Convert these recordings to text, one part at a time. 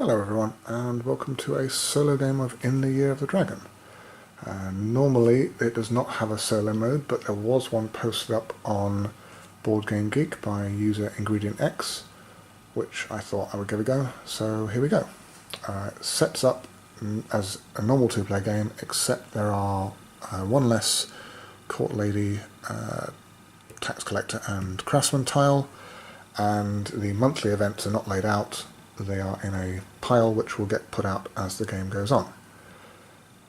Hello everyone, and welcome to a solo game of In the Year of the Dragon. Normally it does not have a solo mode, but there was one posted up on Board Game Geek by user IngredientX, which I thought I would give a go, so here we go. It sets up as a normal two-player game, except there are one less court lady, tax collector and craftsman tile, and the monthly events are not laid out. They are in a pile which will get put out as the game goes on.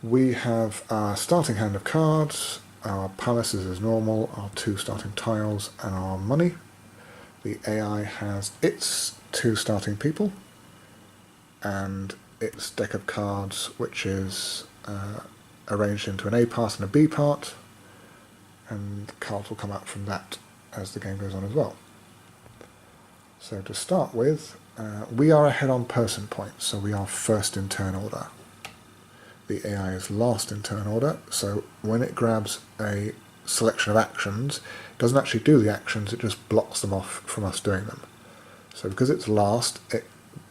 We have our starting hand of cards, our palaces as normal, our two starting tiles and our money. The AI has its two starting people and its deck of cards, which is arranged into an A part and a B part, and cards will come out from that as the game goes on as well. So to start with, we are ahead on person points, so we are first in turn order. The AI is last in turn order, so when it grabs a selection of actions, it doesn't actually do the actions, it just blocks them off from us doing them. So because it's last, it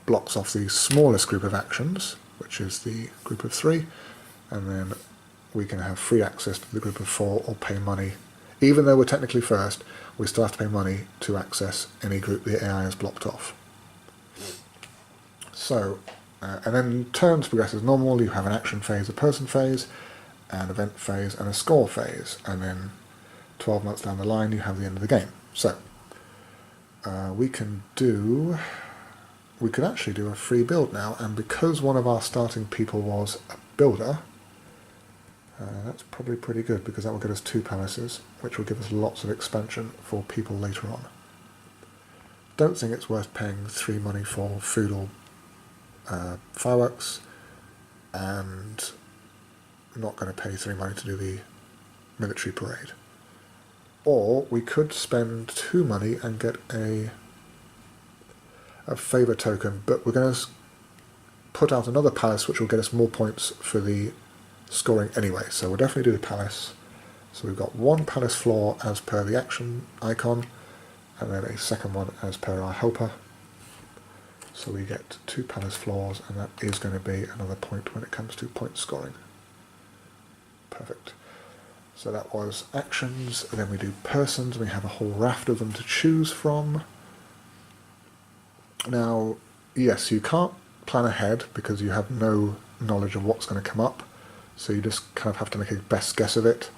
blocks off the smallest group of actions, which is the group of 3, and then we can have free access to the group of 4 or pay money. Even though we're technically first, we still have to pay money to access any group the AI has blocked off. So, and then turns progress as normal. You have an action phase, a person phase, an event phase, and a score phase. And then 12 months down the line, you have the end of the game. So, we can actually do a free build now. And because one of our starting people was a builder, that's probably pretty good, because that will get us 2 palaces, which will give us lots of expansion for people later on. Don't think it's worth paying 3 money for food or fireworks, and I'm not going to pay 3 money to do the military parade. Or we could spend 2 money and get a favour token, but we're going to put out another palace which will get us more points for the scoring anyway, so we'll definitely do the palace. So we've got 1 palace floor as per the action icon, and then a second one as per our helper. So we get 2 palace floors, and that is going to be another point when it comes to point scoring. Perfect. So that was actions, and then we do persons. We have a whole raft of them to choose from. Now, yes, you can't plan ahead because you have no knowledge of what's going to come up, so you just kind of have to make a best guess of it.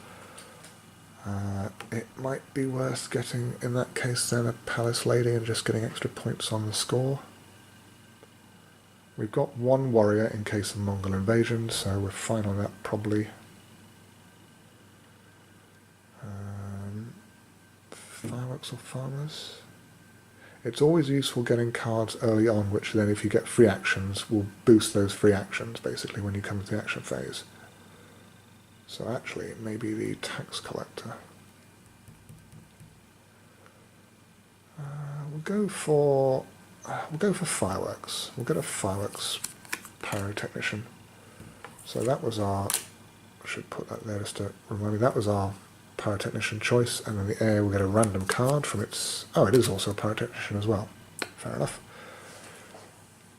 It might be worth getting, in that case, then a palace lady and just getting extra points on the score. We've got 1 warrior in case of Mongol invasion, so we're fine on that probably. Fireworks or farmers? It's always useful getting cards early on, which then if you get free actions will boost those free actions basically when you come to the action phase. So actually, maybe the tax collector. We'll go for fireworks. We'll get a fireworks pyrotechnician. So that was our, I should put that there just to remind me, that was our pyrotechnician choice, and then the AI will get a random card from its, oh, it is also a pyrotechnician as well. Fair enough.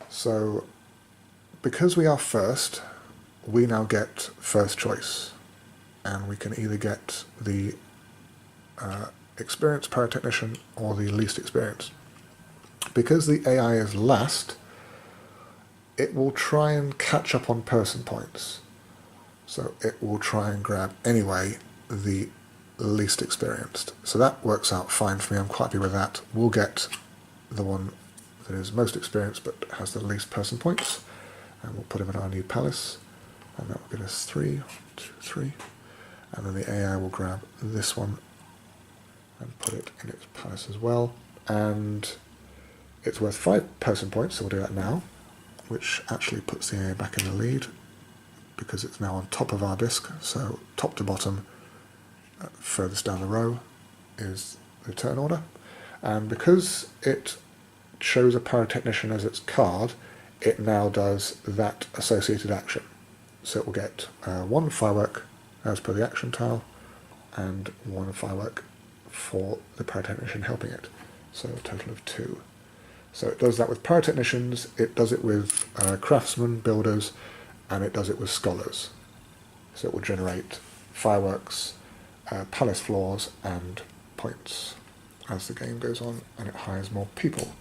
So, because we are first, we now get first choice, and we can either get the experienced pyrotechnician or the least experienced. Because the AI is last, it will try and catch up on person points. So it will try and grab, anyway, the least experienced. So that works out fine for me, I'm quite happy with that. We'll get the one that is most experienced but has the least person points, and we'll put him in our new palace, and that will get us 3, 2, 3. And then the AI will grab this one and put it in its palace as well. And it's worth 5 person points, so we'll do that now, which actually puts the AI back in the lead because it's now on top of our disc. So top to bottom, furthest down the row is the turn order. And because it shows a pyrotechnician as its card, it now does that associated action. So it will get 1 firework as per the action tile, and 1 firework for the pyrotechnician helping it. So a total of 2. So it does that with pyrotechnicians, it does it with craftsmen, builders, and it does it with scholars. So it will generate fireworks, palace floors, and points as the game goes on, and it hires more people.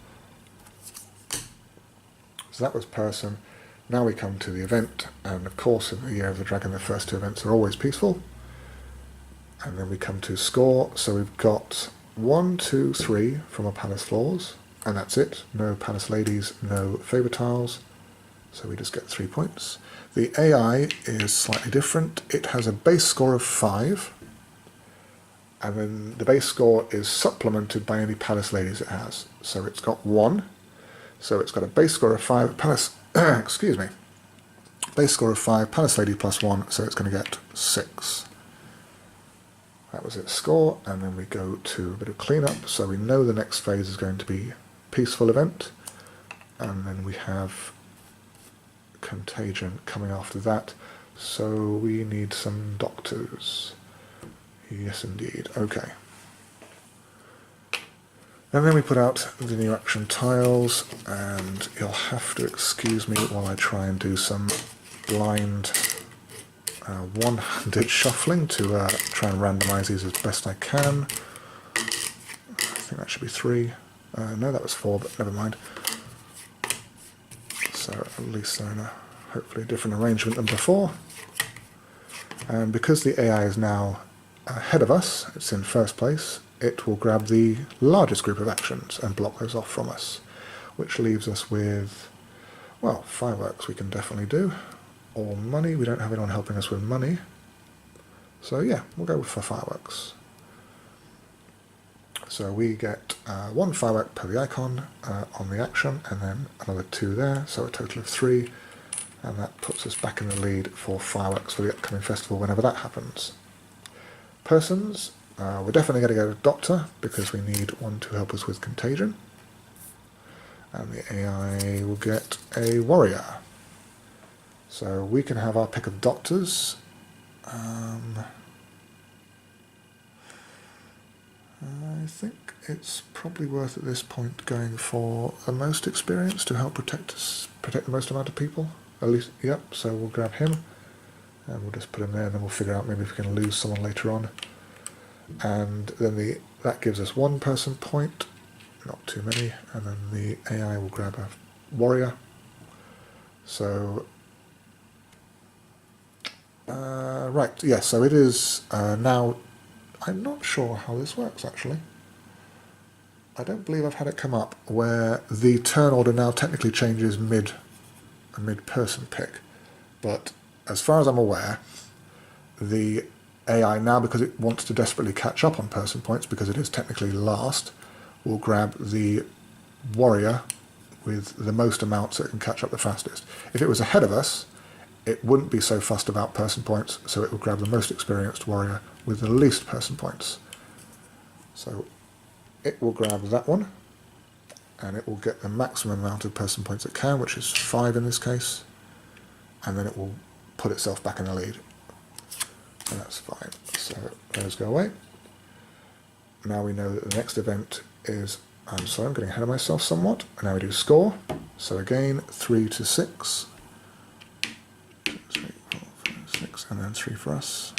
So that was person. Now we come to the event, and of course in the Year of the Dragon the first two events are always peaceful. And then we come to score, so we've got 1, 2, 3 from our palace floors, and that's it. No palace ladies, no favour tiles, so we just get 3 points. The AI is slightly different. It has a base score of 5, and then the base score is supplemented by any palace ladies it has. So it's got 1, so it's got a base score of 5, palace, excuse me, base score of 5, palace lady plus 1, so it's going to get 6. That was its score, and then we go to a bit of cleanup, so we know the next phase is going to be peaceful event, and then we have contagion coming after that, so we need some doctors. Yes indeed, okay. And then we put out the new action tiles, and you'll have to excuse me while I try and do some blind one-handed shuffling to try and randomise these as best I can. I think that should be 3. No, that was 4, but never mind. So at least they're in a hopefully different arrangement than before. And because the AI is now ahead of us, it's in first place, it will grab the largest group of actions and block those off from us, which leaves us with, well, fireworks we can definitely do. Or money. We don't have anyone helping us with money, so yeah, we'll go for fireworks. So we get 1 firework per the icon on the action, and then another 2 there, so a total of 3, and that puts us back in the lead for fireworks for the upcoming festival whenever that happens. Persons, we're definitely going to get a doctor because we need one to help us with contagion, and the AI will get a warrior. So we can have our pick of doctors. I think it's probably worth at this point going for the most experience to help protect the most amount of people. At least, yep, so we'll grab him, and we'll just put him there, and then we'll figure out maybe if we can lose someone later on. And then that gives us 1 person point, not too many, and then the AI will grab a warrior. So right, yes, so it is now, I'm not sure how this works actually. I don't believe I've had it come up where the turn order now technically changes mid-person pick, but as far as I'm aware, the AI now, because it wants to desperately catch up on person points because it is technically last, will grab the warrior with the most amount so it can catch up the fastest. If it was ahead of us, it wouldn't be so fussed about person points, so it would grab the most experienced warrior with the least person points. So it will grab that one, and it will get the maximum amount of person points it can, which is 5 in this case, and then it will put itself back in the lead. And that's fine. So those go away. Now we know that the next event is, I'm sorry, I'm getting ahead of myself somewhat. And now we do score. So again, 3 to 6. 3, 4, 5, 6, and then 3 for us.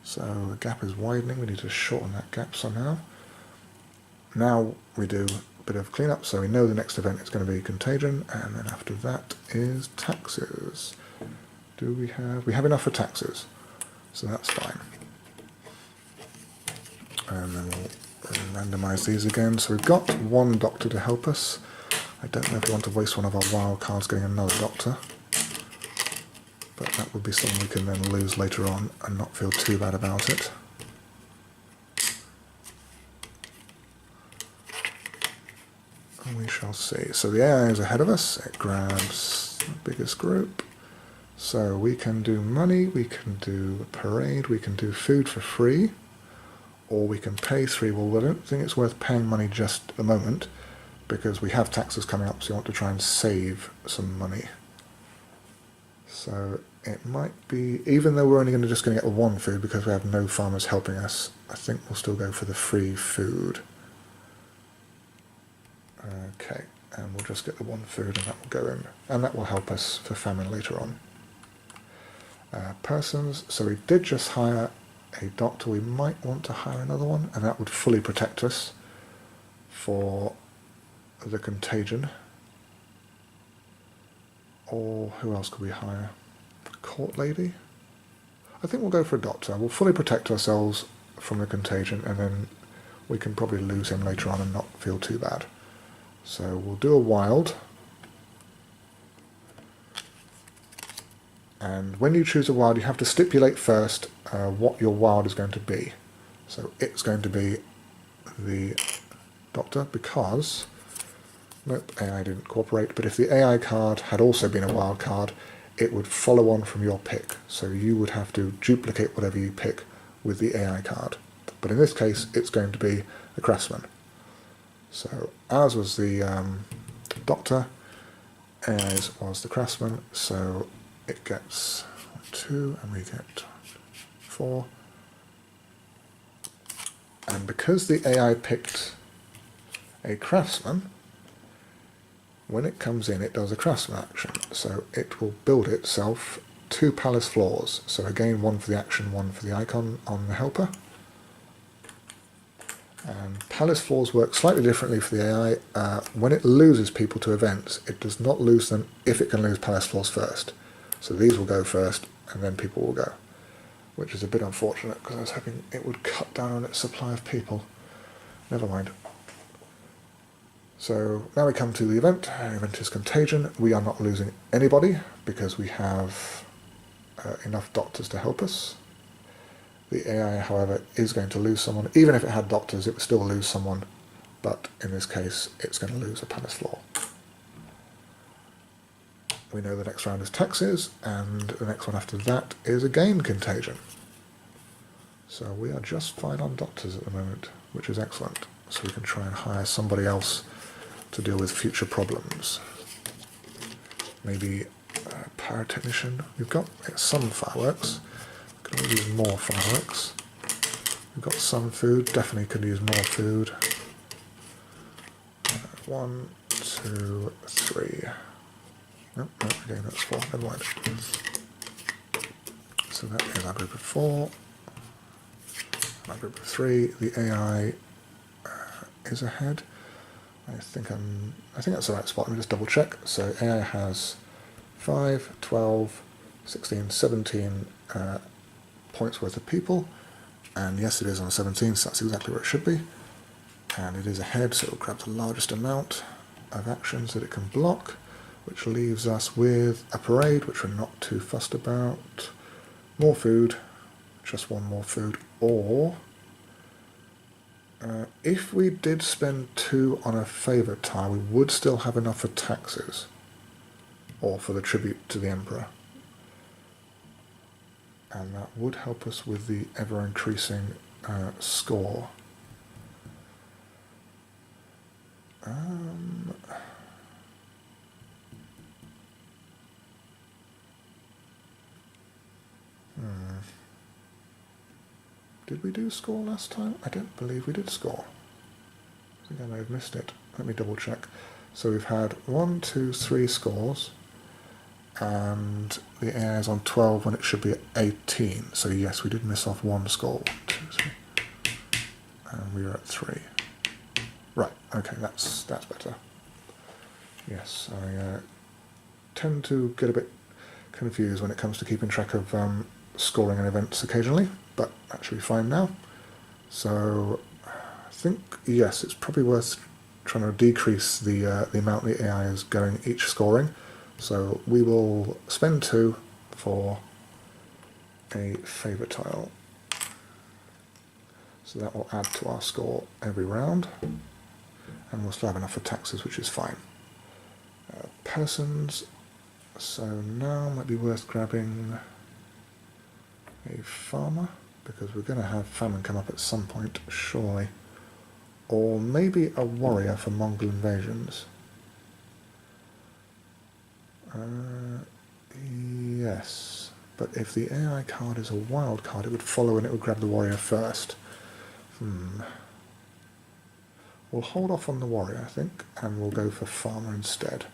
So the gap is widening, we need to shorten that gap somehow. Now we do a bit of cleanup, so we know the next event is going to be contagion, and then after that is taxes. We have enough for taxes, so that's fine. And then we'll randomise these again. So we've got 1 doctor to help us. I don't know if we want to waste one of our wild cards getting another doctor, but that would be something we can then lose later on and not feel too bad about it. And we shall see. So the AI is ahead of us. It grabs the biggest group. So we can do money, we can do a parade, we can do food for free, or we can pay 3. Well, I don't think it's worth paying money just at the moment, because we have taxes coming up, so you want to try and save some money. So it might be, even though we're only just going to get 1 food because we have no farmers helping us, I think we'll still go for the free food. Okay, and we'll just get the 1 food and that will go in. And that will help us for famine later on. Persons, so we did just hire a doctor. We might want to hire another one, and that would fully protect us for the contagion. Or who else could we hire? Court lady? I think we'll go for a doctor. We'll fully protect ourselves from the contagion, and then we can probably lose him later on and not feel too bad. So we'll do a wild. And when you choose a wild, you have to stipulate first what your wild is going to be. So it's going to be the doctor because... Nope, AI didn't cooperate, but if the AI card had also been a wild card, it would follow on from your pick. So you would have to duplicate whatever you pick with the AI card. But in this case, it's going to be a craftsman. So ours was the doctor, AI's was the craftsman, so it gets 2 and we get 4. And because the AI picked a craftsman, when it comes in, it does a craftsman action. So it will build itself 2 palace floors. So again, 1 for the action, 1 for the icon on the helper. And palace floors work slightly differently for the AI. When it loses people to events, it does not lose them if it can lose palace floors first. So these will go first, and then people will go. Which is a bit unfortunate, because I was hoping it would cut down on its supply of people. Never mind. So now we come to the event. Our event is contagion. We are not losing anybody because we have enough doctors to help us. The AI, however, is going to lose someone. Even if it had doctors, it would still lose someone. But in this case, it's going to lose a palace floor. We know the next round is taxes, and the next one after that is again contagion. So we are just fine on doctors at the moment, which is excellent. So we can try and hire somebody else to deal with future problems. Maybe a pyrotechnician. We've got some fireworks. We can use more fireworks. We've got some food. Definitely could use more food. 1, 2, 3. Nope, again that's 4. Never mind. So that is our group of 4. Our group of 3. The AI is ahead. I think that's the right spot. Let me just double check. So AI has 5, 12, 16, 17 points worth of people. And yes, it is on 17, so that's exactly where it should be. And it is ahead, so it'll grab the largest amount of actions that it can block, which leaves us with a parade, which we're not too fussed about. More food, just 1 more food, or... if we did spend 2 on a favourite tile, we would still have enough for taxes, or for the tribute to the Emperor. And that would help us with the ever-increasing score. Did we do score last time? I don't believe we did score. I think I may have missed it. Let me double check. So we've had 1, 2, 3 scores, and the AI is on 12 when it should be at 18. So yes, we did miss off 1 score. 1, 2, 3. And we were at 3. Right, okay, that's better. Yes, I tend to get a bit confused when it comes to keeping track of scoring in events occasionally, but that should be fine now. So I think, yes, it's probably worth trying to decrease the amount the AI is going each scoring. So we will spend 2 for a favourite tile. So that will add to our score every round. And we'll still have enough for taxes, which is fine. Persons. So now might be worth grabbing a farmer, because we're going to have famine come up at some point, surely. Or maybe a warrior for Mongol invasions. Yes, but if the AI card is a wild card, it would follow and it would grab the warrior first. We'll hold off on the warrior, I think, and we'll go for farmer instead.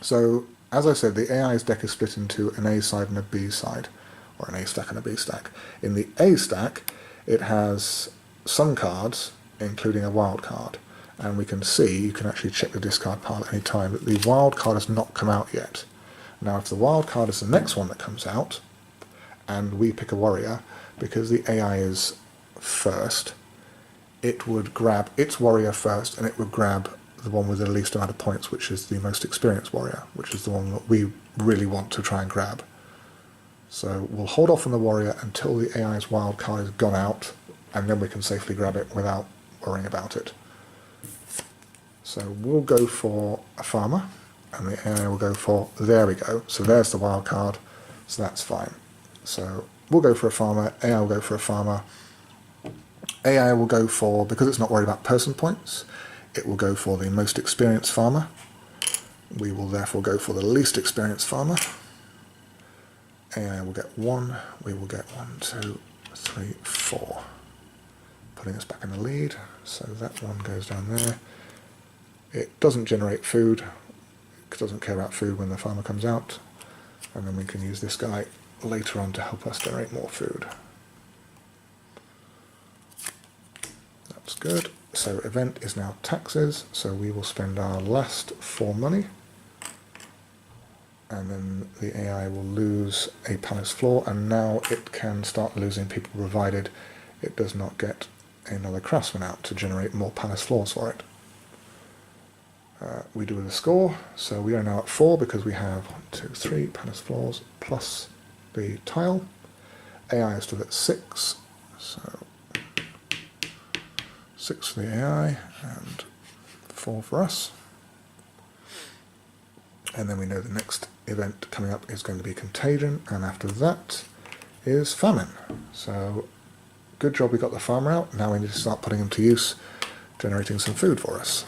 So, as I said, the AI's deck is split into an A side and a B side, or an A stack and a B stack. In the A stack, it has some cards, including a wild card, and we can see, you can actually check the discard pile at any time, that the wild card has not come out yet. Now, if the wild card is the next one that comes out, and we pick a warrior, because the AI is first, it would grab its warrior first, and it would grab the one with the least amount of points, which is the most experienced warrior, which is the one that we really want to try and grab. So we'll hold off on the warrior until the AI's wild card has gone out, and then we can safely grab it without worrying about it. So we'll go for a farmer, and the AI will go for, there we go, so there's the wild card, so that's fine. So we'll go for a farmer, AI will go for a farmer. AI will go for, because it's not worried about person points, it will go for the most experienced farmer. We will therefore go for the least experienced farmer. AI will get 1, we will get 1, 2, 3, 4. Putting us back in the lead, so that one goes down there. It doesn't generate food, it doesn't care about food when the farmer comes out, and then we can use this guy later on to help us generate more food. That's good. So event is now taxes, so we will spend our last 4 money, and then the AI will lose a palace floor, and now it can start losing people provided it does not get another craftsman out to generate more palace floors for it. We do the score, so we are now at 4 because we have 1, 2, 3 palace floors plus the tile. AI is still at 6, so 6 for the AI and 4 for us. And then we know the next event coming up is going to be Contagion, and after that is Famine. So good job we got the farmer out, now we need to start putting him to use, generating some food for us.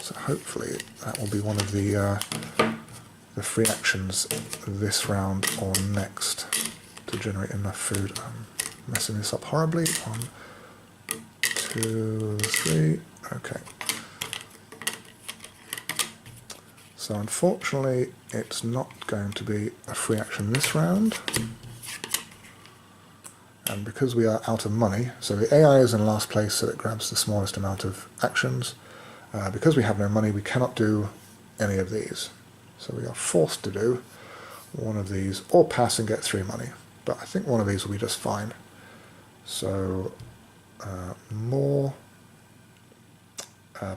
So hopefully that will be one of the free actions this round or next to generate enough food. I'm messing this up horribly. 1, 2, 3, okay. So unfortunately it's not going to be a free action this round. And because we are out of money, so the AI is in last place, so it grabs the smallest amount of actions. Because we have no money, we cannot do any of these. So we are forced to do one of these, or pass and get 3 money. But I think one of these will be just fine. So more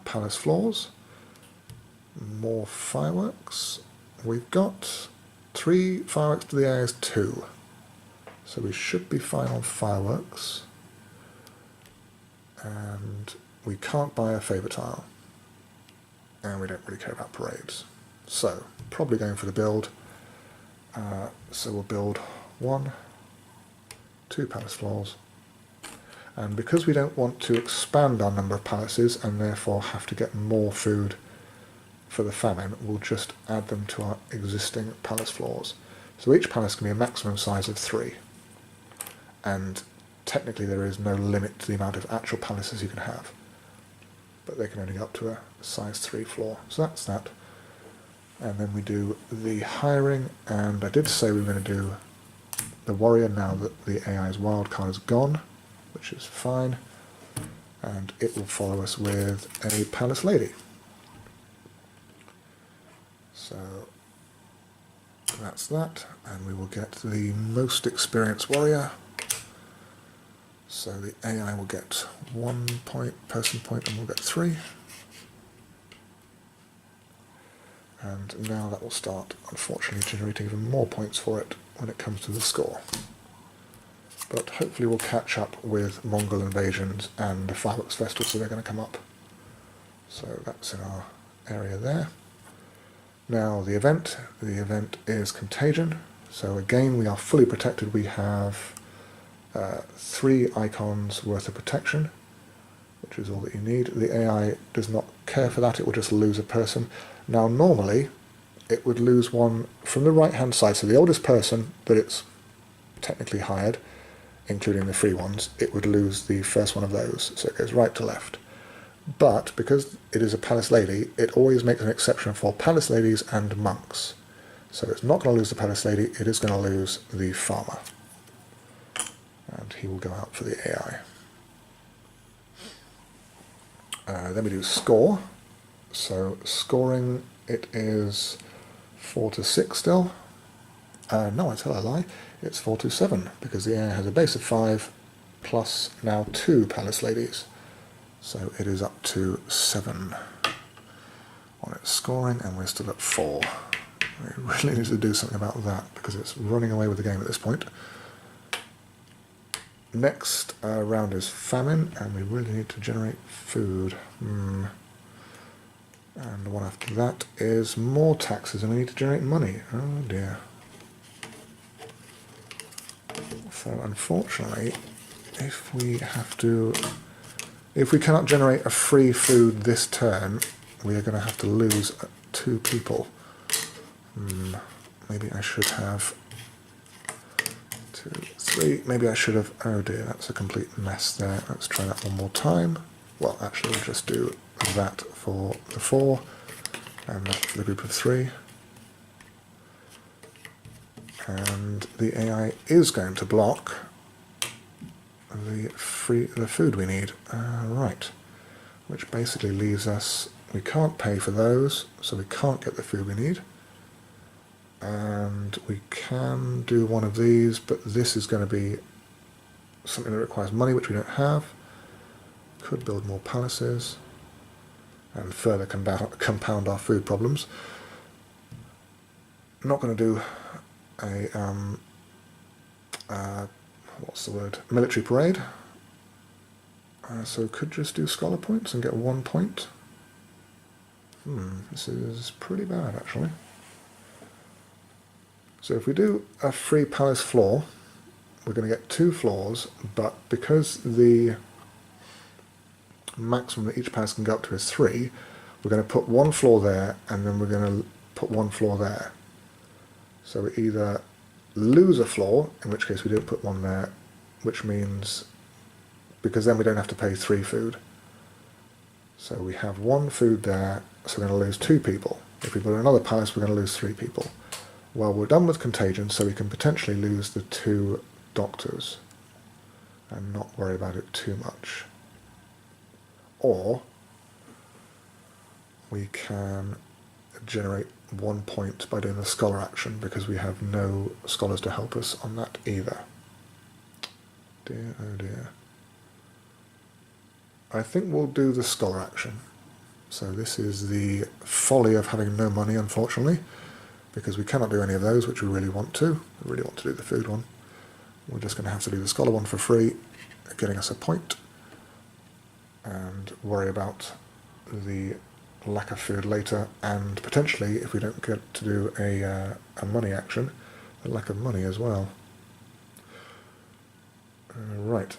palace floors, more fireworks. We've got 3 fireworks, to the AI is 2. So we should be fine on fireworks. And we can't buy a favour tile. And we don't really care about parades. So, probably going for the build. So we'll build 1, 2 palace floors. And because we don't want to expand our number of palaces and therefore have to get more food for the famine, we'll just add them to our existing palace floors. So each palace can be a maximum size of 3. And technically there is no limit to the amount of actual palaces you can have. But they can only go up to a size 3 floor. So that's that. And then we do the hiring, and I did say we were going to do the warrior now that the AI's wildcard is gone, which is fine. And it will follow us with a palace lady. So that's that, and we will get the most experienced warrior. So the AI will get 1 point, person point, and we'll get 3. And now that will start, unfortunately, generating even more points for it when it comes to the score. But hopefully we'll catch up with Mongol invasions and the fireworks festival, so they're going to come up. So that's in our area there. Now the event is Contagion. So again, we are fully protected. We have 3 icons worth of protection, which is all that you need. The AI does not care for that, it will just lose a person. Now normally it would lose one from the right hand side, so the oldest person that it's technically hired, including the free ones, it would lose the first one of those, so it goes right to left. But because it is a palace lady, it always makes an exception for palace ladies and monks. So it's not going to lose the palace lady, it is going to lose the farmer. And he will go out for the AI. Then we do score. So scoring, it is 4-6 still. No, I tell a lie. It's 4-7 because the AI has a base of 5 plus now 2 palace ladies. So it is up to 7 on its scoring, and we're still at 4. We really need to do something about that because it's running away with the game at this point. Next round is famine, and we really need to generate food. And the one after that is more taxes, and we need to generate money. Oh dear. So unfortunately, if we cannot generate a free food this turn, we are going to have to lose 2 people. Maybe I should have 2, 3. Maybe I should have. Oh dear, that's a complete mess there. Let's try that one more time. Well, actually, we'll just do that for the 4 and that for the group of 3. And the AI is going to block the food we need. Right, which basically leaves us. We can't pay for those, so we can't get the food we need. And we can do one of these, but this is going to be something that requires money, which we don't have. Could build more palaces and further compound our food problems. Not going to do a what's the word? Military parade. So could just do scholar points and get 1 point. This is pretty bad actually. So if we do a free palace floor, we're going to get 2 floors, but because the maximum that each palace can go up to is 3, we're going to put 1 floor there, and then we're going to put 1 floor there. So we either lose a floor, in which case we don't put 1 there, which means, because then we don't have to pay 3 food. So we have 1 food there, so we're going to lose 2 people. If we put another palace, we're going to lose 3 people. Well, we're done with contagion, so we can potentially lose the 2 doctors and not worry about it too much. Or we can generate 1 point by doing the scholar action, because we have no scholars to help us on that either. Dear, oh dear. I think we'll do the scholar action. So this is the folly of having no money, unfortunately, because we cannot do any of those, which we really want to. We really want to do the food one. We're just going to have to do the scholar one for free, getting us a point, and worry about the lack of food later, and potentially, if we don't get to do a money action, the lack of money as well. Right,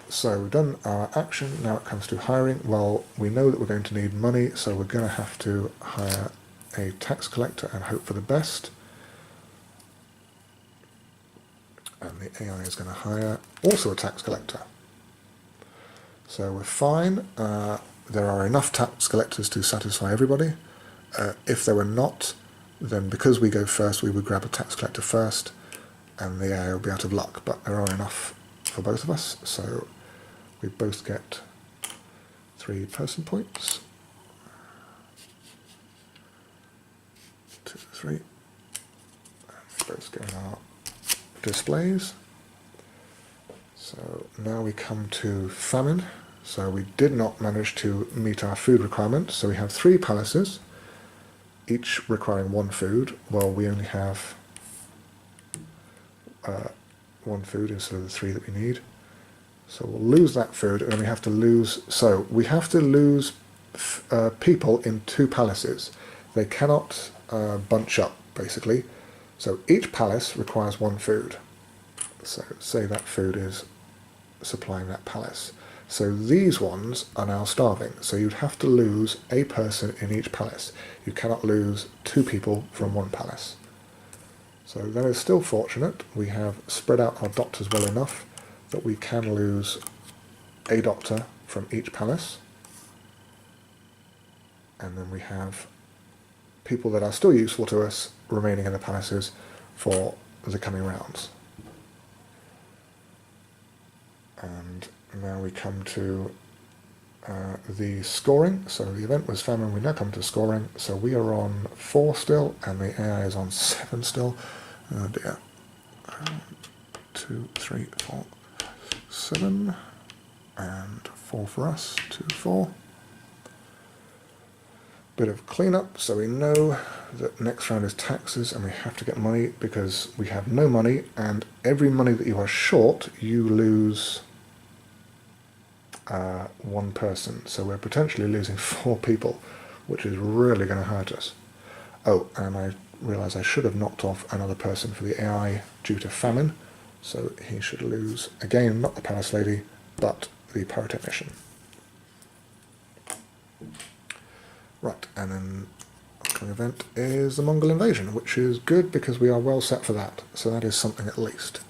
so we've done our action, now it comes to hiring. Well, we know that we're going to need money, so we're going to have to hire a tax collector and hope for the best. And the AI is going to hire also a tax collector. So we're fine. There are enough tax collectors to satisfy everybody. If there were not, then because we go first, we would grab a tax collector first, and the AI will be out of luck. But there are enough for both of us, so we both get 3 person points. 2, 3. And we both get our displays. So now we come to famine. So we did not manage to meet our food requirements. So we have 3 palaces, each requiring 1 food. Well, we only have 1 food instead of the 3 that we need. So we'll lose that food, and then we have to lose. So we have to lose people in 2 palaces. They cannot bunch up, basically. So each palace requires 1 food. So say that food is supplying that palace. So these ones are now starving. So you'd have to lose a person in each palace. You cannot lose 2 people from 1 palace. So that is still fortunate. We have spread out our doctors well enough that we can lose a doctor from each palace. and then we have people that are still useful to us remaining in the palaces for the coming rounds. And now we come to the scoring. So the event was Famine, we now come to scoring. So we are on 4 still, and the AI is on 7 still. Oh dear. 2, 3, 4, 7, and 4 for us, 2, 4. Bit of cleanup, so we know that next round is taxes, and we have to get money because we have no money, and every money that you are short, you lose 1 person. So we're potentially losing 4 people, which is really going to hurt us. Oh, and I realise I should have knocked off another person for the AI due to famine, so he should lose, again, not the palace lady, but the pyrotechnician. Right, and then the upcoming event is the Mongol invasion, which is good because we are well set for that, so that is something at least.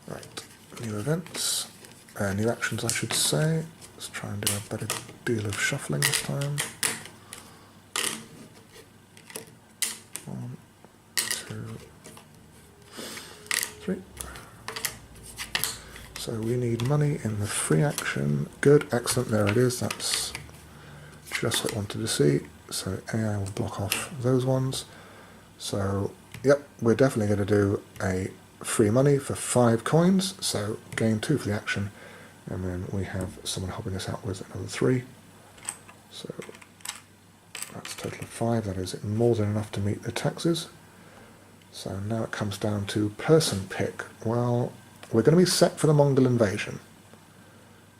Right, new events, new actions I should say. Let's try and do a better deal of shuffling this time. 1, 2, 3. So we need money in the free action. Good, excellent, there it is. That's just what I wanted to see. So AI will block off those ones. So, yep, we're definitely going to do a free money for 5 coins. So gain 2 for the action. And then we have someone helping us out with another 3. So that's a total of 5. That is more than enough to meet the taxes. So now it comes down to person pick. Well, we're going to be set for the Mongol invasion.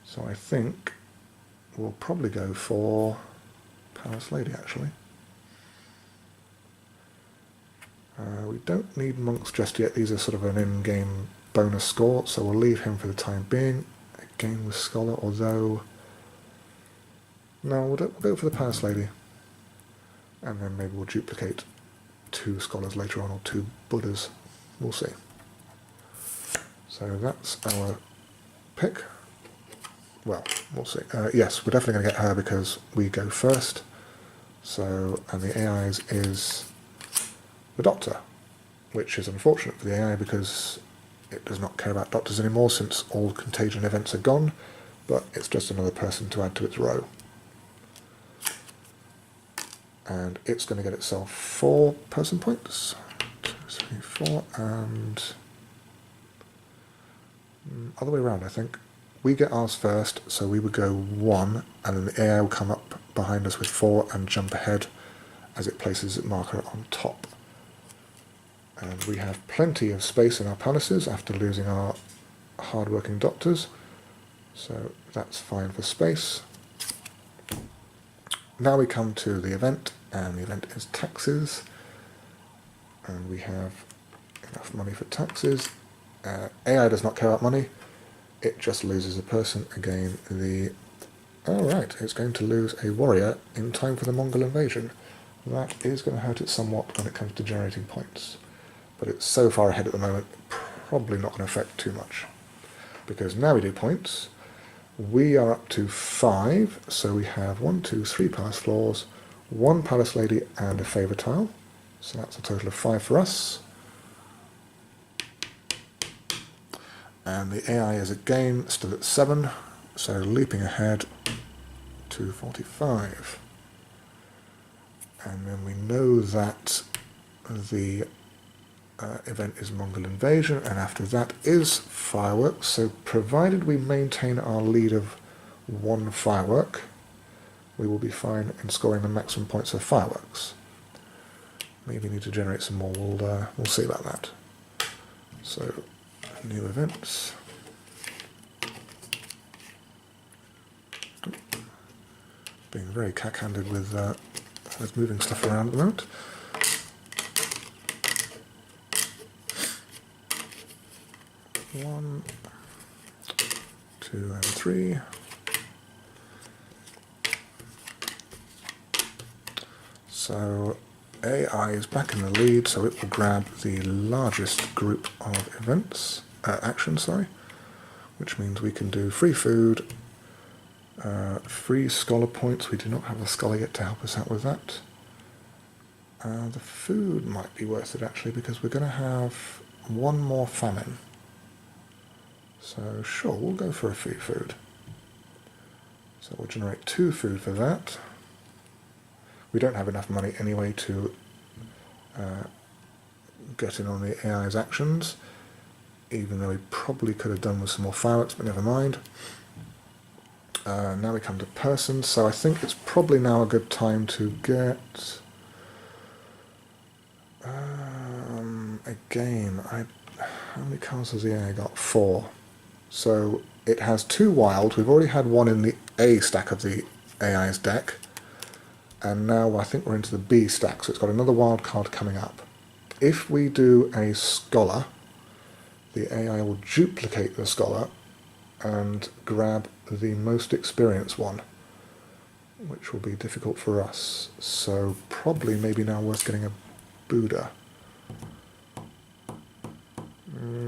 So I think we'll probably go for Palace Lady, actually. We don't need monks just yet. These are sort of an in-game bonus score, so we'll leave him for the time being. Again with Scholar, although... No, we'll go for the Palace Lady. And then maybe we'll duplicate 2 Scholars later on, or 2 Buddhas. We'll see. So that's our pick. Well, we'll see. Yes, we're definitely going to get her because we go first. So, and the AI's is the Doctor, which is unfortunate for the AI because it does not care about doctors anymore since all contagion events are gone, but it's just another person to add to its row. And it's going to get itself 4 person points. 2, 3, 4, and other way around, I think. We get ours first, so we would go 1, and then the AI will come up behind us with 4 and jump ahead as it places its marker on top. And we have plenty of space in our palaces after losing our hard-working doctors, so that's fine for space. Now we come to the event, and the event is taxes, and we have enough money for taxes. AI does not care about money, it just loses a person. Again, alright, it's going to lose a warrior in time for the Mongol invasion. That is going to hurt it somewhat when it comes to generating points. But it's so far ahead at the moment, probably not going to affect too much. Because now we do points, we are up to 5, so we have 1, 2, 3 palace floors, 1 palace lady and a favour tile. So that's a total of 5 for us. And the AI is again still at 7, so leaping ahead to 45. And then we know that the event is Mongol invasion, and after that is fireworks. So provided we maintain our lead of 1 firework, we will be fine in scoring the maximum points of fireworks. Maybe need to generate some more. We'll see about that. So new events. Being very cack-handed with moving stuff around at the moment. One, 2, and 3. So AI is back in the lead, so it will grab the largest group of events, actions, sorry, which means we can do free food, Free scholar points. We do not have a scholar yet to help us out with that. The food might be worth it actually, because we're going to have one more famine. So sure, we'll go for a free food. So we'll generate 2 food for that. We don't have enough money anyway to get in on the AI's actions, even though we probably could have done with some more fireworks, but never mind. Now we come to persons, so I think it's probably now a good time to get a game. How many cards has the AI got? 4. So it has 2 wild. We've already had 1 in the A stack of the AI's deck, and now I think we're into the B stack, so it's got another wild card coming up. If we do a scholar, the AI will duplicate the scholar and grab the most experienced one, which will be difficult for us. So probably maybe now worth getting a Buddha.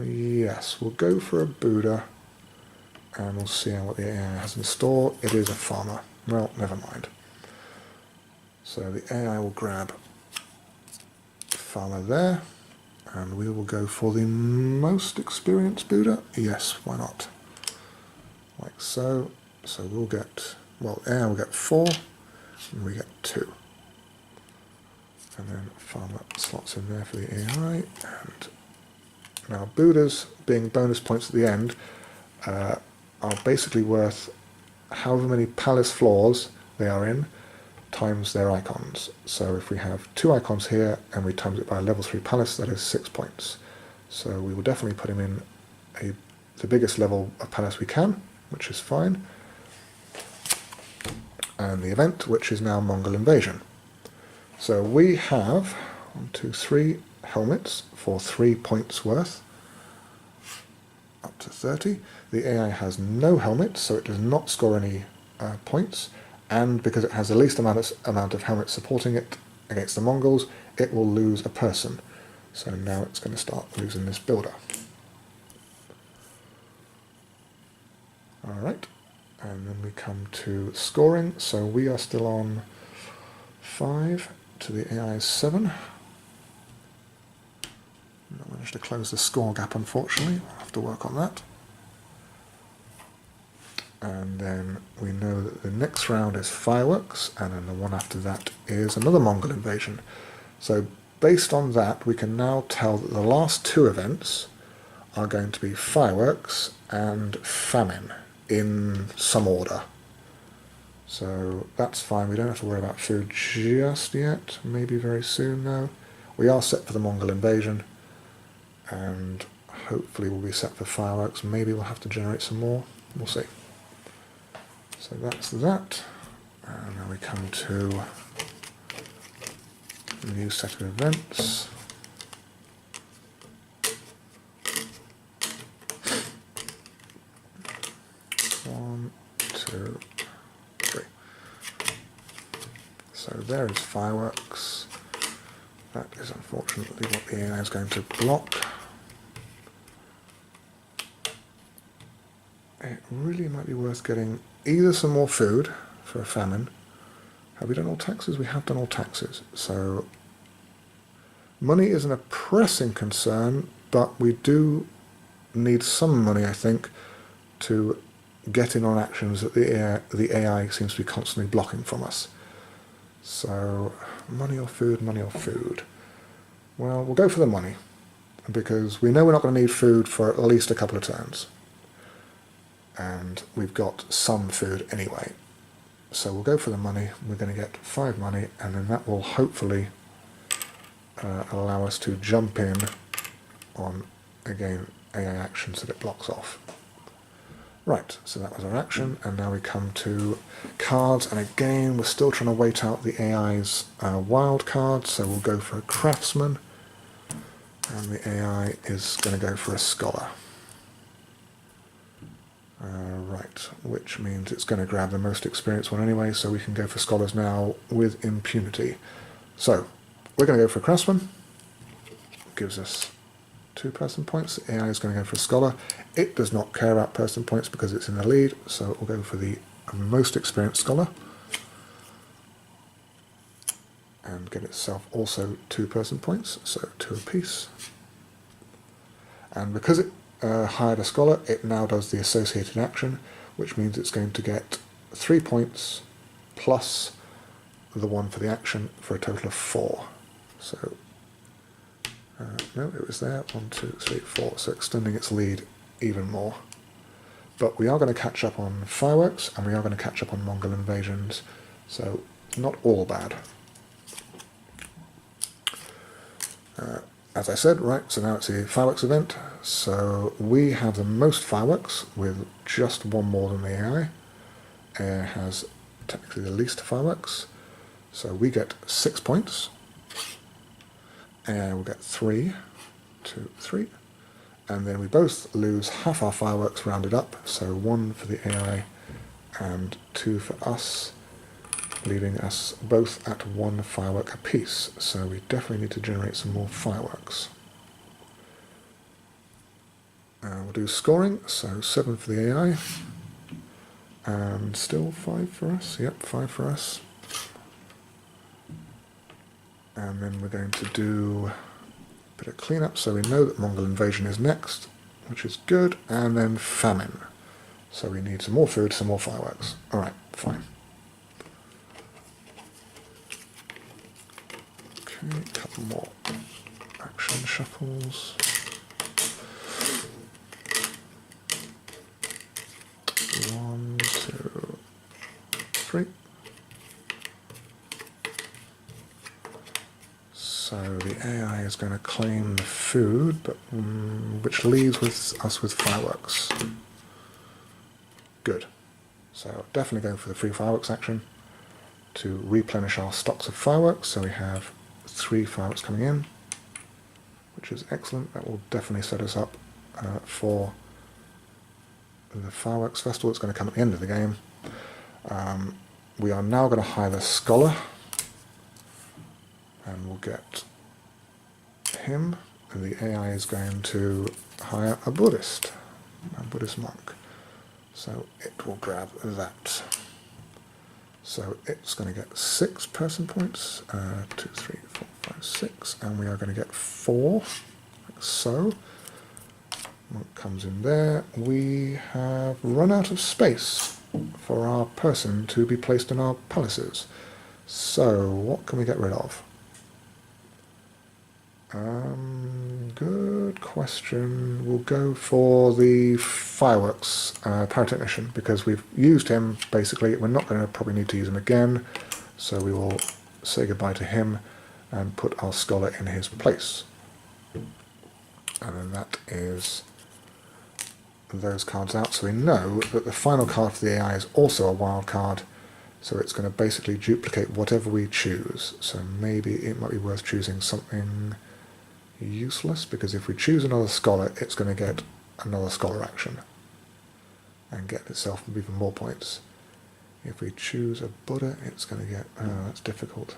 Yes, we'll go for a Buddha, and we'll see what the AI has in store. It is a farmer. Well, never mind. So the AI will grab farmer there, and we will go for the most experienced Buddha. Yes, why not? Like so. So we'll get, well, AI will get 4, and we get 2. And then farmer slots in there for the AI. And now Buddhas, being bonus points at the end, are basically worth however many palace floors they are in times their icons. So if we have 2 icons here and we times it by a level 3 palace, that is 6 points. So we will definitely put him in the biggest level of palace we can, which is fine. And the event, which is now Mongol invasion. So we have 1, 2, 3 helmets for 3 points worth, up to 30. The AI has no helmet, so it does not score any points, and because it has the least amount of helmets supporting it against the Mongols, it will lose a person. So now it's going to start losing this builder. Alright, and then we come to scoring. So we are still on 5 to the AI's 7. Not managed to close the score gap, unfortunately. We'll have to work on that. And then we know that the next round is fireworks, and then the one after that is another Mongol invasion. So based on that, we can now tell that the last 2 events are going to be fireworks and famine in some order. So that's fine. We don't have to worry about food just yet. Maybe very soon though. We are set for the Mongol invasion, and hopefully we'll be set for fireworks. Maybe we'll have to generate some more. We'll see. So that's that. And now we come to a new set of events. One, two, three. So there is fireworks. That is unfortunately what the AI is going to block. It really might be worth getting either some more food for a famine. Have we done all taxes? We have done all taxes. So money isn't a pressing concern, but we do need some money, I think, to get in on actions that the AI seems to be constantly blocking from us. So money or food, money or food. Well, we'll go for the money, because we know we're not going to need food for at least a couple of turns. And we've got some food anyway. So we'll go for the money. We're going to get 5 money, and then that will hopefully allow us to jump in on, again, AI actions that it blocks off. Right, so that was our action, and now we come to cards, and again we're still trying to wait out the AI's wild cards, so we'll go for a craftsman, and the AI is going to go for a scholar. Right, which means it's going to grab the most experienced one anyway, so we can go for scholars now with impunity. So, we're going to go for a craftsman. Gives us 2 person points. The AI is going to go for a scholar. It does not care about person points because it's in the lead, so it will go for the most experienced scholar, and get itself also 2 person points, so 2 apiece. And because it hired a scholar, it now does the associated action, which means it's going to get 3 points plus the 1 for the action for a total of 4. So, no, it was there, 1, 2, 3, 4, so extending its lead even more. But we are going to catch up on fireworks, and we are going to catch up on Mongol invasions, so not all bad. As I said, right, so now it's the fireworks event, so we have the most fireworks with just 1 more than the AI. AI has technically the least fireworks, so we get 6 points. AI will get 3, 2, 3, and then we both lose half our fireworks rounded up, so 1 for the AI and 2 for us, leaving us both at 1 firework apiece, so we definitely need to generate some more fireworks. We'll do scoring, so 7 for the AI, and still 5 for us, yep, 5 for us. And then we're going to do a bit of cleanup, so we know that Mongol invasion is next, which is good, and then famine. So we need some more food, some more fireworks. Alright, fine. Okay, a couple more action shuffles. 1, 2, 3. So the AI is going to claim the food, but which leaves us with fireworks. Good. So definitely going for the free fireworks action to replenish our stocks of fireworks. So we have 3 fireworks coming in, which is excellent. That will definitely set us up for the fireworks festival. It's going to come at the end of the game. We are now going to hire the scholar, and we'll get him, and the AI is going to hire a Buddhist monk. So it will grab that. So it's going to get 6 person points, 2, 3, 4, 5, 6, and we are going to get 4, like so. What comes in there? We have run out of space for our person to be placed in our palaces. So what can we get rid of? Good question. We'll go for the fireworks pyrotechnician, because we've used him basically. We're not going to probably need to use him again, so we will say goodbye to him and put our scholar in his place. And then that is those cards out, so we know that the final card for the AI is also a wild card, so it's going to basically duplicate whatever we choose. So maybe it might be worth choosing something useless, because if we choose another scholar, it's going to get another scholar action and get itself even more points. If we choose a Buddha, it's going to get... that's difficult.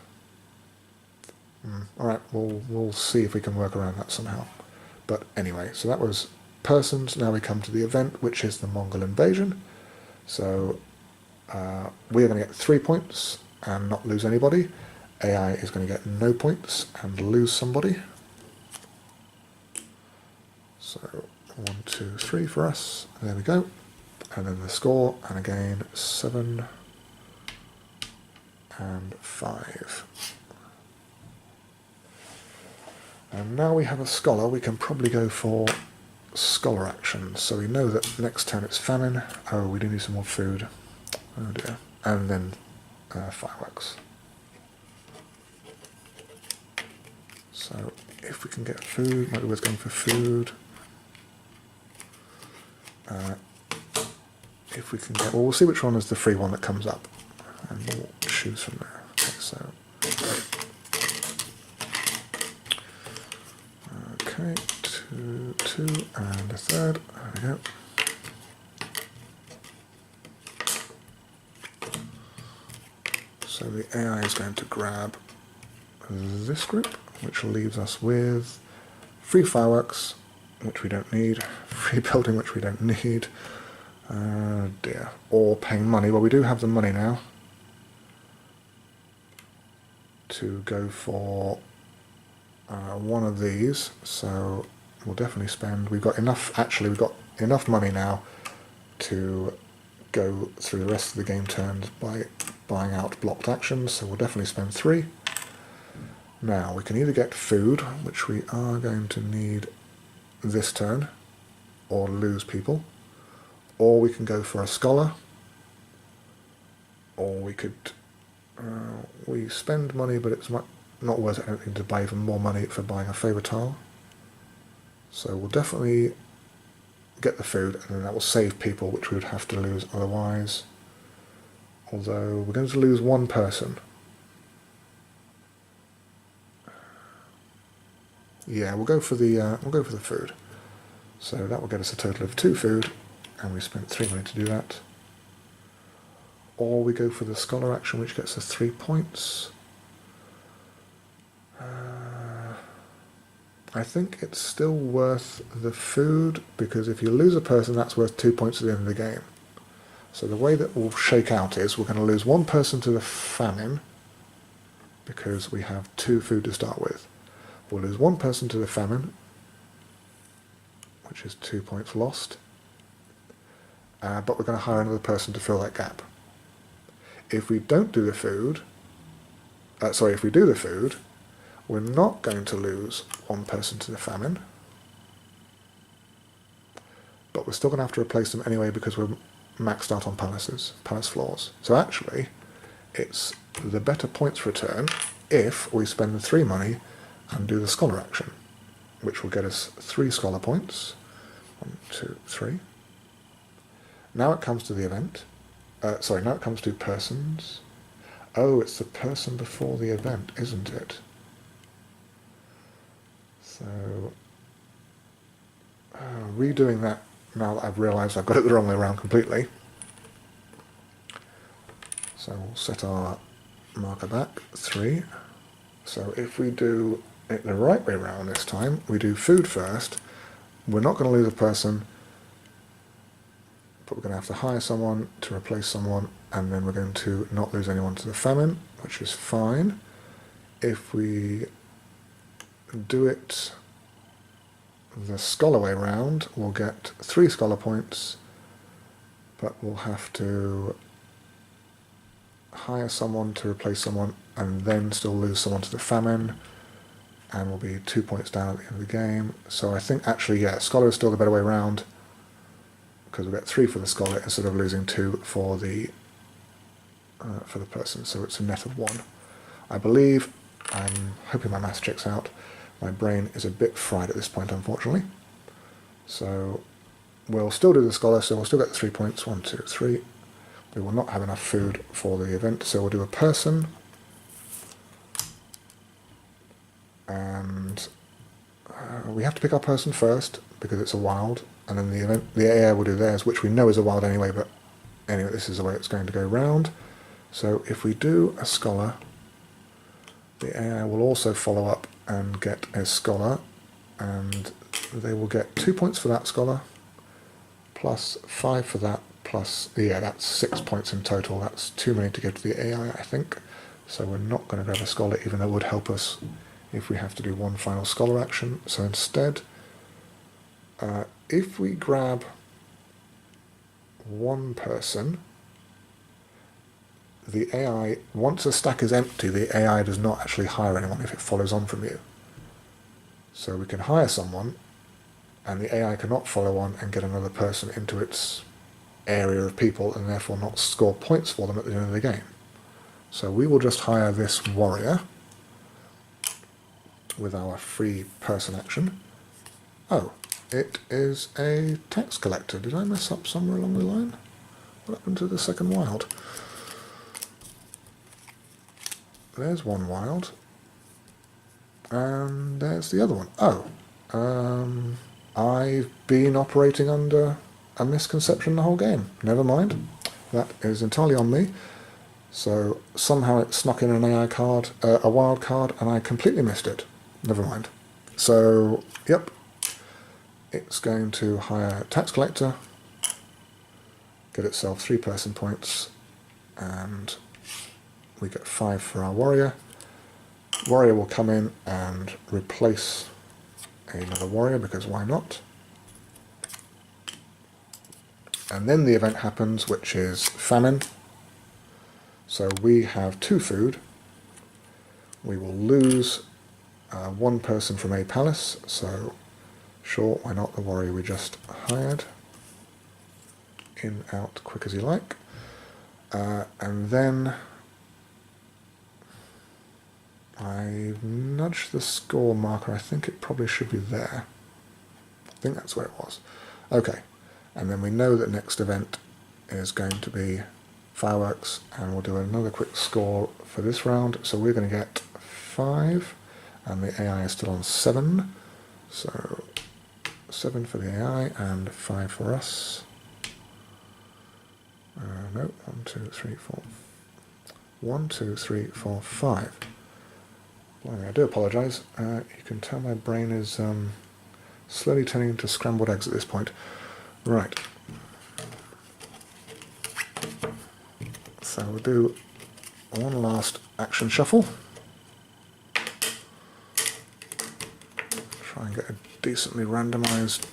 Alright, we'll see if we can work around that somehow. But anyway, so that was persons. Now we come to the event, which is the Mongol invasion. So we're going to get 3 points and not lose anybody. AI is going to get no points and lose somebody. So 1, 2, 3 for us. There we go. And then the score, and again 7 and 5. And now we have a scholar. We can probably go for scholar action. So we know that next turn it's famine. Oh, we do need some more food. Oh dear. And then fireworks. So if we can get food, might be worth going for food. If we can get, well, we'll see which one is the free one that comes up, and we'll choose from there. Okay, so okay, 2, 2, and a third. There we go. So the AI is going to grab this group, which leaves us with free fireworks, which we don't need, free building, which we don't need, Dear. Or paying money. Well, we do have the money now to go for one of these, so we'll definitely spend. We've got enough. Actually, we've got enough money now to go through the rest of the game turns by buying out blocked actions. So we'll definitely spend 3. Now we can either get food, which we are going to need this turn, or lose people, or we can go for a scholar, or we could. We spend money, but it's not worth it anything to buy even more money for buying a favour tile. So we'll definitely get the food, and then that will save people, which we would have to lose otherwise. Although we're going to lose one person. Yeah, we'll go for the food. So that will get us a total of 2 food, and we spent 3 money to do that. Or we go for the scholar action, which gets us 3 points. I think it's still worth the food, because if you lose a person, that's worth 2 points at the end of the game. So the way that will shake out is we're going to lose 1 person to the famine, because we have 2 food to start with. We'll lose 1 person to the famine, which is 2 points lost. But we're going to hire another person to fill that gap. If we don't do the food, if we do the food, we're not going to lose 1 person to the famine, but we're still going to have to replace them anyway because we're maxed out on palace floors. So actually, it's the better points return if we spend the 3 money and do the scholar action, which will get us 3 scholar points. 1, 2, 3. Now it comes to the event. Now it comes to persons. Oh, it's the person before the event, isn't it? So, redoing that now that I've realised I've got it the wrong way around completely. So we'll set our marker back, 3. So if we do it the right way around this time, we do food first. We're not going to lose a person, but we're going to have to hire someone to replace someone, and then we're going to not lose anyone to the famine, which is fine. If we do it the scholar way round, we'll get 3 scholar points, but we'll have to hire someone to replace someone and then still lose someone to the famine, and we'll be 2 points down at the end of the game. So I think actually, yeah, scholar is still the better way round, because we'll get 3 for the scholar instead of losing 2 for the person. So it's a net of 1. I believe, I'm hoping my maths checks out. My brain is a bit fried at this point, unfortunately. So we'll still do the scholar, so we'll still get the 3 points. 1, 2, 3. We will not have enough food for the event, so we'll do a person. And we have to pick our person first, because it's a wild, and then the AI will do theirs, which we know is a wild anyway, but anyway, this is the way it's going to go round. So if we do a scholar, the AI will also follow up and get a scholar, and they will get 2 points for that scholar, plus 5 for that, plus, yeah, that's 6 points in total. That's too many to give to the AI, I think. So we're not going to grab a scholar, even though it would help us if we have to do one final scholar action. So instead, if we grab 1 person, the AI, once a stack is empty, the AI does not actually hire anyone if it follows on from you. So we can hire someone, and the AI cannot follow on and get another person into its area of people, and therefore not score points for them at the end of the game. So we will just hire this warrior with our free person action. Oh, it is a tax collector. Did I mess up somewhere along the line? What happened to the second wild? There's 1 wild. And there's the other one. Oh, I've been operating under a misconception the whole game. Never mind. That is entirely on me. So somehow it snuck in an AI card, a wild card, and I completely missed it. Never mind. So, yep. It's going to hire tax collector, get itself 3 person points, and we get 5 for our warrior. Warrior will come in and replace another warrior, because why not? And then the event happens, which is famine. So we have 2 food. We will lose 1 person from a palace, so sure, why not, the warrior we just hired. In, out, quick as you like. And then I've nudged the score marker. I think it probably should be there. I think that's where it was. Okay, and then we know that next event is going to be fireworks, and we'll do another quick score for this round. So we're going to get 5, and the AI is still on 7. So 7 for the AI and 5 for us. No, 1, 2, 3, 4. 1, 2, 3, 4, 5. Blimey, I do apologise. You can tell my brain is slowly turning into scrambled eggs at this point. Right. So we'll do one last action shuffle. Try and get a decently randomised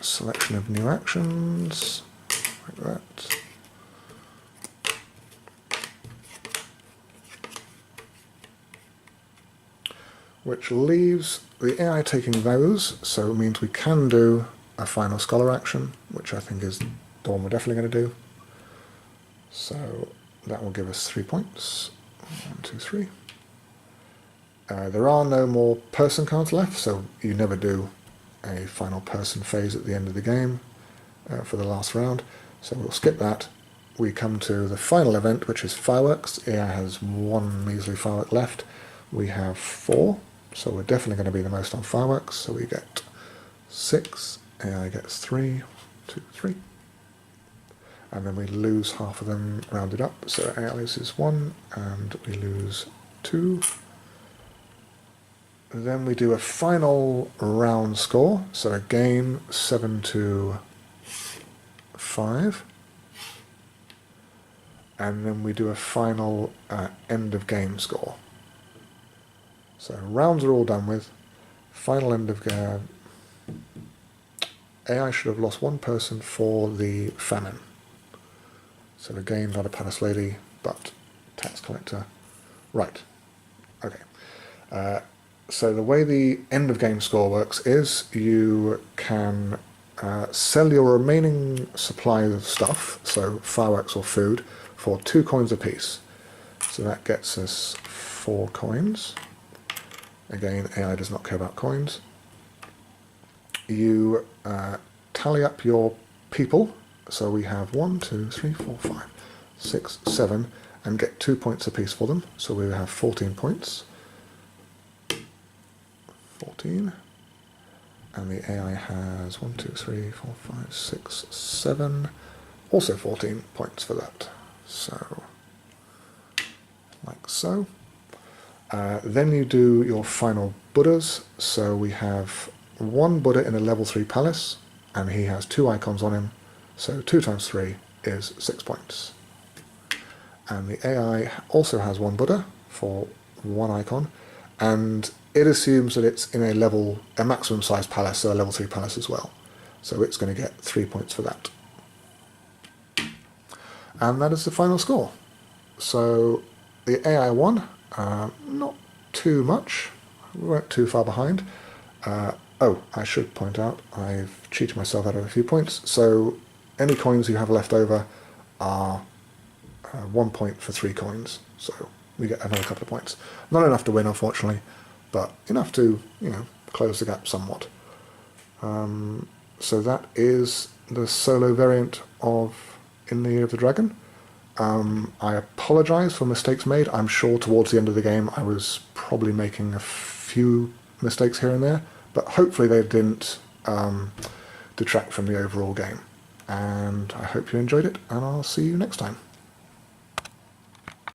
selection of new actions, like that. Which leaves the AI taking those, so it means we can do a final scholar action, which I think is the one we're definitely going to do. So that will give us 3 points. 1, 2, 3. There are no more person cards left, so you never do a final person phase at the end of the game for the last round. So we'll skip that. We come to the final event, which is fireworks. AI has 1 measly firework left. We have 4. So we're definitely going to be the most on fireworks. So we get 6, AI gets 3, 2, 3. And then we lose half of them rounded up. So AI loses 1, and we lose 2. Then we do a final round score. So again, 7 to 5. And then we do a final end of game score. So rounds are all done with. Final end of game. AI should have lost 1 person for the famine. So again, not a palace lady, but tax collector. Right. Okay. So the way the end of game score works is you can sell your remaining supply of stuff, so fireworks or food, for 2 coins apiece. So that gets us 4 coins. Again, AI does not care about coins. You tally up your people. So we have 1, 2, 3, 4, 5, 6, 7, and get 2 points apiece for them. So we have 14 points. 14. And the AI has 1, 2, 3, 4, 5, 6, 7. Also 14 points for that. So, like so. Then you do your final Buddhas. So we have 1 Buddha in a level 3 palace, and he has 2 icons on him. So 2 times 3 is 6 points. And the AI also has 1 Buddha for 1 icon, and it assumes that it's in a maximum size palace, so a level 3 palace as well. So it's going to get 3 points for that. And that is the final score. So the AI won, not too much, we weren't too far behind. Oh, I should point out, I've cheated myself out of a few points. So any coins you have left over are 1 point for 3 coins. So we get another couple of points. Not enough to win, unfortunately, but enough to, close the gap somewhat. So that is the solo variant of In the Year of the Dragon. I apologise for mistakes made. I'm sure towards the end of the game I was probably making a few mistakes here and there, but hopefully they didn't detract from the overall game. And I hope you enjoyed it, and I'll see you next time.